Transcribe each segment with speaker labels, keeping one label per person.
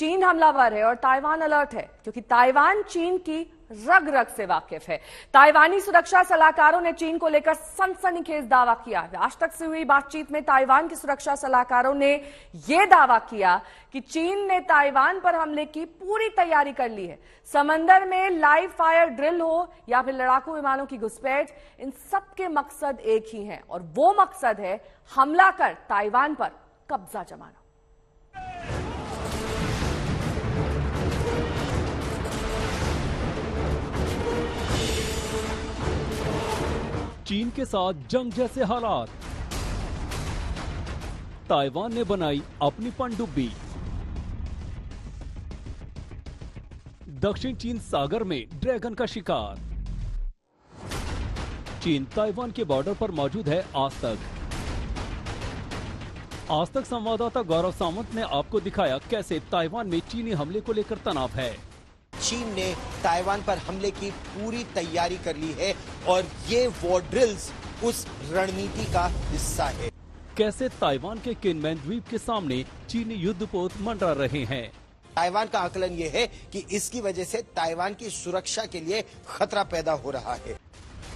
Speaker 1: चीन हमलावर है और ताइवान अलर्ट है, क्योंकि ताइवान चीन की रग रग से वाकिफ है। ताइवानी सुरक्षा सलाहकारों ने चीन को लेकर सनसनीखेज दावा किया। आज तक से हुई बातचीत में ताइवान के सुरक्षा सलाहकारों ने यह दावा किया कि चीन ने ताइवान पर हमले की पूरी तैयारी कर ली है। समंदर में लाइव फायर ड्रिल हो या फिर लड़ाकू विमानों की घुसपैठ, इन सब के मकसद एक ही है और वो मकसद है हमला कर ताइवान पर कब्जा जमाना।
Speaker 2: चीन के साथ जंग जैसे हालात, ताइवान ने बनाई अपनी पनडुब्बी। दक्षिण चीन सागर में ड्रैगन का शिकार। चीन ताइवान के बॉर्डर पर मौजूद है आज तक संवाददाता गौरव सावंत ने आपको दिखाया कैसे ताइवान में चीनी हमले को लेकर तनाव है।
Speaker 3: चीन ने ताइवान पर हमले की पूरी तैयारी कर ली है और ये वॉर ड्रिल्स उस रणनीति का हिस्सा है।
Speaker 2: कैसे ताइवान के किनमेन द्वीप के सामने चीनी युद्धपोत मंडरा रहे हैं।
Speaker 3: ताइवान का आकलन ये है कि इसकी वजह से ताइवान की सुरक्षा के लिए खतरा पैदा हो रहा है।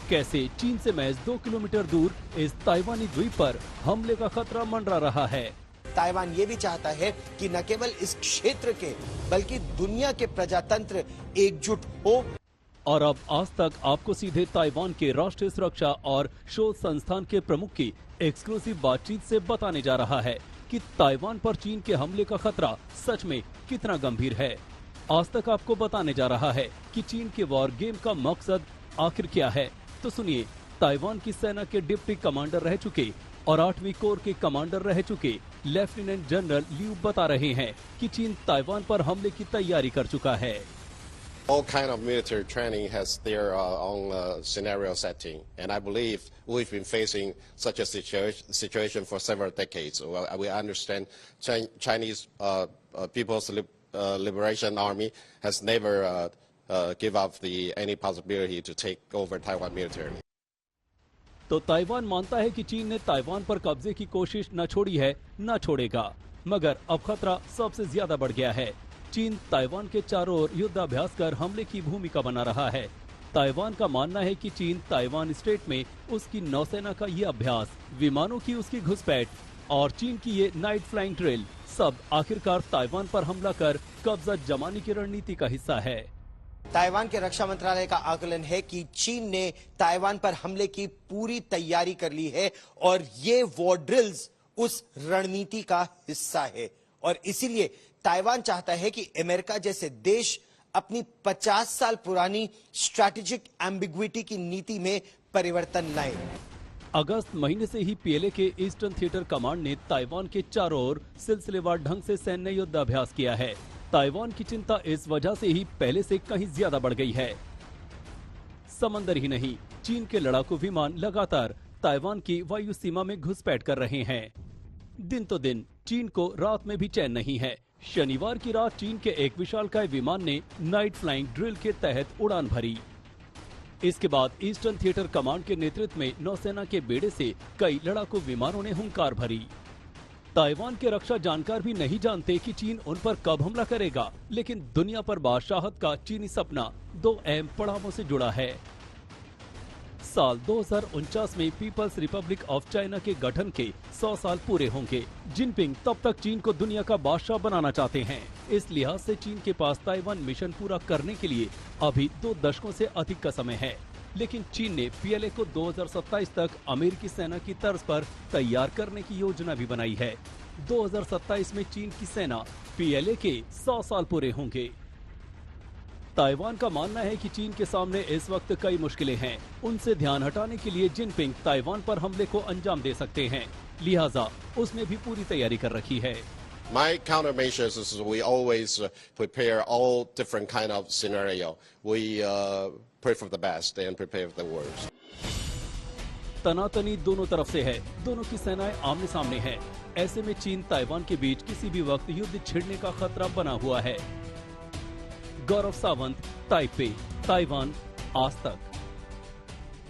Speaker 2: कैसे चीन से महज 2 किलोमीटर दूर इस ताइवानी द्वीप पर हमले का खतरा मंडरा रहा है।
Speaker 3: ताइवान ये भी चाहता है कि न केवल इस क्षेत्र के बल्कि दुनिया के प्रजातंत्र एकजुट हो।
Speaker 2: और अब आज तक आपको सीधे ताइवान के राष्ट्रीय सुरक्षा और शोध संस्थान के प्रमुख की एक्सक्लूसिव बातचीत से बताने जा रहा है कि ताइवान पर चीन के हमले का खतरा सच में कितना गंभीर है। आज तक आपको बताने जा रहा है कि चीन के वॉर गेम का मकसद आखिर क्या है। तो सुनिए, ताइवान की सेना के डिप्टी कमांडर रह चुके और 8वीं कोर के कमांडर रह चुके लेफ्टिनेंट जनरल लियू बता रहे हैं कि चीन ताइवान पर हमले की तैयारी कर चुका है।
Speaker 4: All kind of military training has their own scenario setting, and I believe we've been facing such a situation for several decades. We understand Chinese People's Liberation Army has never give up any possibility to take over Taiwan militarily.
Speaker 2: तो Taiwan मानता है कि चीन ने Taiwan पर कब्जे की कोशिश न छोड़ी है न छोड़ेगा, मगर अब खतरा सबसे ज्यादा बढ़ गया है। चीन ताइवान के चारों ओर युद्धाभ्यास कर हमले की भूमिका बना रहा है। ताइवान का मानना है कि चीन ताइवान स्टेट में उसकी नौसेना का ये अभ्यास, विमानों की उसकी घुसपैठ और चीन की ये नाइट फ्लाइंग ड्रिल सब आखिरकार ताइवान पर हमला कर कब्जा जमाने की रणनीति का हिस्सा है।
Speaker 3: ताइवान के रक्षा मंत्रालय का आकलन है कि चीन ने ताइवान पर हमले की पूरी तैयारी कर ली है और ये वॉर ड्रिल्स उस रणनीति का हिस्सा है और इसीलिए ताइवान चाहता है कि अमेरिका जैसे देश अपनी 50 साल पुरानी स्ट्रैटेजिक एम्बिग्विटी की नीति में परिवर्तन लाए।
Speaker 2: अगस्त महीने से ही पीएलए के ईस्टर्न थिएटर कमांड ने ताइवान के चारों ओर सिलसिलेवार ढंग से सैन्य युद्धाभ्यास किया है। ताइवान की चिंता इस वजह से ही पहले से कहीं ज्यादा बढ़ गई है। समंदर ही नहीं, चीन के लड़ाकू विमान लगातार ताइवान की वायु सीमा में घुसपैठ कर रहे हैं। दिन तो दिन चीन को रात में भी चैन नहीं है। शनिवार की रात चीन के एक विशालकाय विमान ने नाइट फ्लाइंग ड्रिल के तहत उड़ान भरी। इसके बाद ईस्टर्न थिएटर कमांड के नेतृत्व में नौसेना के बेड़े से कई लड़ाकू विमानों ने हुंकार भरी। ताइवान के रक्षा जानकार भी नहीं जानते कि चीन उन पर कब हमला करेगा, लेकिन दुनिया पर बादशाहत का चीनी सपना 2 अहम पड़ावों से जुड़ा है। साल 2049 में पीपल्स रिपब्लिक ऑफ चाइना के गठन के 100 साल पूरे होंगे। जिनपिंग तब तक चीन को दुनिया का बादशाह बनाना चाहते हैं। इस लिहाज से चीन के पास ताइवान मिशन पूरा करने के लिए अभी 2 दशकों से अधिक का समय है। लेकिन चीन ने पीएलए को 2027 तक अमेरिकी सेना की तर्ज पर तैयार करने की योजना भी बनाई है। 2027 में चीन की सेना पीएलए के 100 साल पूरे होंगे। ताइवान का मानना है कि चीन के सामने इस वक्त कई मुश्किलें हैं। उनसे ध्यान हटाने के लिए जिनपिंग ताइवान पर हमले को अंजाम दे सकते हैं, लिहाजा उसने भी पूरी तैयारी कर रखी है।
Speaker 4: My countermeasures is we always prepare all different kind of scenario. We pray for the best and prepare for the worst.
Speaker 2: तनातनी दोनों तरफ से है, दोनों की सेनाएं आमने सामने हैं। ऐसे में चीन ताइवान के बीच किसी भी वक्त युद्ध छिड़ने का खतरा बना हुआ है। गौरव सावंत, ताइपे, ताइवान, आज तक।